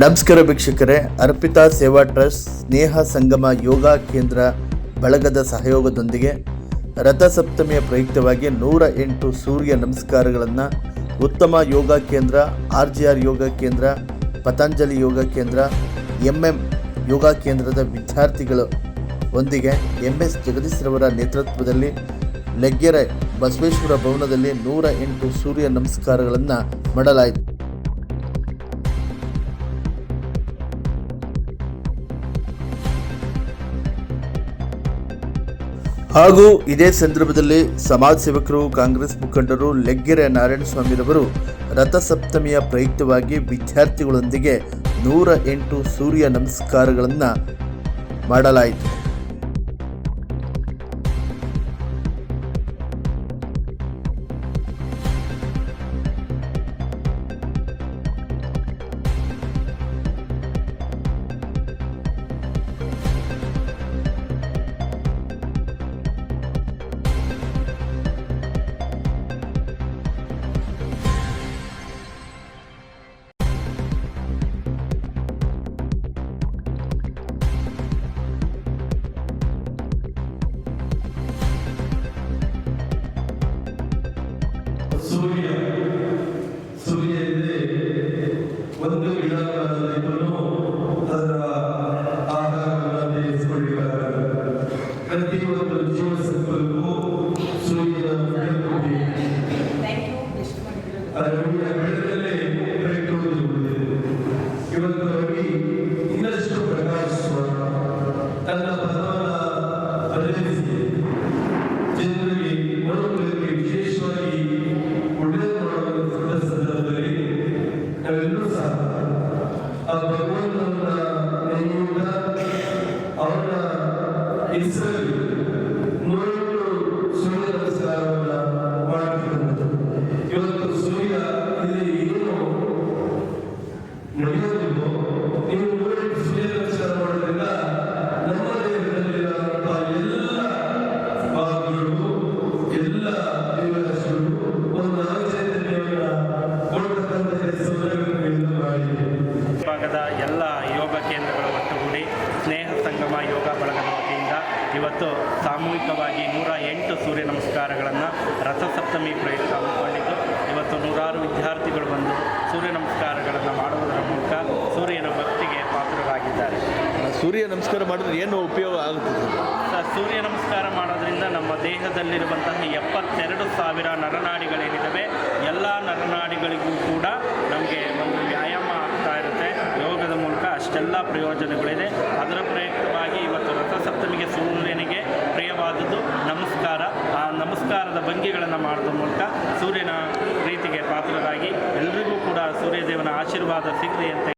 ನಮಸ್ಕಾರ ವೀಕ್ಷಕರೇ, ಅರ್ಪಿತಾ ಸೇವಾ ಟ್ರಸ್ಟ್ ಸ್ನೇಹ ಸಂಗಮ ಯೋಗ ಕೇಂದ್ರ ಬಳಗದ ಸಹಯೋಗದೊಂದಿಗೆ ರಥಸಪ್ತಮಿಯ ಪ್ರಯುಕ್ತವಾಗಿ 108 ಸೂರ್ಯ ನಮಸ್ಕಾರಗಳನ್ನು ಉತ್ತಮ ಯೋಗ ಕೇಂದ್ರ, RGR ಯೋಗ ಕೇಂದ್ರ, ಪತಂಜಲಿ ಯೋಗ ಕೇಂದ್ರ, MM ಯೋಗ ಕೇಂದ್ರದ ವಿದ್ಯಾರ್ಥಿಗಳು ಒಂದಿಗೆ MS ಜಗದೀಶ್ರವರ ನೇತೃತ್ವದಲ್ಲಿ ಲೆಗ್ಗೆರೆ ಬಸವೇಶ್ವರ ಭವನದಲ್ಲಿ 108 ಸೂರ್ಯ ನಮಸ್ಕಾರಗಳನ್ನು ಮಾಡಲಾಯಿತು. ಹಾಗೂ ಇದೇ ಸಂದರ್ಭದಲ್ಲಿ ಸಮಾಜ ಸೇವಕರು, ಕಾಂಗ್ರೆಸ್ ಮುಖಂಡರು, ಲೆಗ್ಗೆರೆ ನಾರಾಯಣಸ್ವಾಮಿರವರು ರಥಸಪ್ತಮಿಯ ಪ್ರಯುಕ್ತವಾಗಿ ವಿದ್ಯಾರ್ಥಿಗಳೊಂದಿಗೆ 108 ಸೂರ್ಯ ನಮಸ್ಕಾರಗಳನ್ನು ಮಾಡಲಾಯಿತು. ಸೂರ್ಯ ಇದೆ. ಒಂದು ಗಿಡ ಅದರ ಆಹಾರವನ್ನು ಬೇಯಿಸಿಕೊಳ್ಳಬೇಕಾಗುತ್ತದೆ. ಪ್ರತಿಯೊಂದು ಜೀವ ಸಂಕಲ್ಪವು ಸೂರ್ಯನ ಬೆಳಕಲ್ಲೇ ಬೆಳಕುವುದು. ಇವತ್ತು ಹೋಗಿ ಇನ್ನಷ್ಟು ಪ್ರಕಾಶಿಸುವ ತನ್ನ ಪದವನ್ನು ಬದಲಿಸಿ ಜನರಿಗೆ ಮರುಕಳಿಗೆ ವಿಶೇಷವಾಗಿ ಸಂದರ್ಭದಲ್ಲಿ ನಾವೆಲ್ಲರೂ ಸಹ ಆ ಭಗವಂತನ ನೆನೆಯುವುದ ಅವನ ಹೆಸರಲ್ಲಿ 108 ಸೂರ್ಯ ನಮಸ್ಕಾರವನ್ನು ಮಾಡುತ್ತಿರುವುದು. ಇವತ್ತು ಸೂರ್ಯ ಇಲ್ಲಿ ಏನು ನಡೆಯೋದಿಲ್ಲೋ, ನೀವು 108 ಸೂರ್ಯ ನಮಸ್ಕಾರ ಮಾಡೋದ್ರಿಂದ ನಮ್ಮ ದೇಹದಲ್ಲಿರುವಂತಹ ಎಲ್ಲ ಭಾಗಗಳು, ಎಲ್ಲ ಜೀವರಾಶಿಗಳು ಒಂದು ಭಾಗದ ಎಲ್ಲ ಯೋಗ ಕೇಂದ್ರಗಳ ಒಟ್ಟುಗೂಡಿ ಸ್ನೇಹ ಸಂಗಮ ಯೋಗ ಬಳಗದ ವತಿಯಿಂದ ಇವತ್ತು ಸಾಮೂಹಿಕವಾಗಿ 108 ಸೂರ್ಯ ನಮಸ್ಕಾರಗಳನ್ನು ರಥಸಪ್ತಮಿ ಪ್ರಯುಕ್ತ ಹಮ್ಮಿಕೊಂಡಿದ್ದು, ಇವತ್ತು 100 ವಿದ್ಯಾರ್ಥಿಗಳು ಬಂದು ಸೂರ್ಯ ನಮಸ್ಕಾರಗಳನ್ನು ಮಾಡುವುದರ ಮೂಲಕ ಸೂರ್ಯನ ಭಕ್ತಿಗೆ ಪಾತ್ರರಾಗಿದ್ದಾರೆ. ಸೂರ್ಯ ನಮಸ್ಕಾರ ಮಾಡಿದ್ರೆ ಏನು ಉಪಯೋಗ ಆಗುತ್ತದೆ? ಸೂರ್ಯ ನಮಸ್ಕಾರ ಮಾಡೋದ್ರಿಂದ ನಮ್ಮ ದೇಹದಲ್ಲಿರುವಂತಹ 72,000 ನರನಾಡಿಗಳೇನಿದ್ದಾವೆ, ಎಲ್ಲ ನರನಾಡಿಗಳಿಗೂ ಕೂಡ ನಮಗೆ ಒಂದು ವ್ಯಾಯಾಮ ಆಗ್ತಾ ಇರುತ್ತೆ. ಯೋಗದ ಮೂಲಕ ಅಷ್ಟೆಲ್ಲ ಪ್ರಯೋಜನಗಳಿದೆ. ಅದರ ಪ್ರಯುಕ್ತವಾಗಿ ಇವತ್ತು ರಥಸಪ್ತಮಿಗೆ ಸೂರ್ಯನಿಗೆ ಪ್ರಿಯವಾದದ್ದು ನಮಸ್ಕಾರ. ಆ ನಮಸ್ಕಾರದ ಭಂಗಿಗಳನ್ನು ಮಾಡೋದ್ರ ಮೂಲಕ ಸೂರ್ಯನ ಪ್ರೀತಿಗೆ ಪಾತ್ರರಾಗಿ ಎಲ್ರಿಗೂ ಕೂಡ ಸೂರ್ಯದೇವನ ಆಶೀರ್ವಾದ ಸಿಗಲಿ ಅಂತ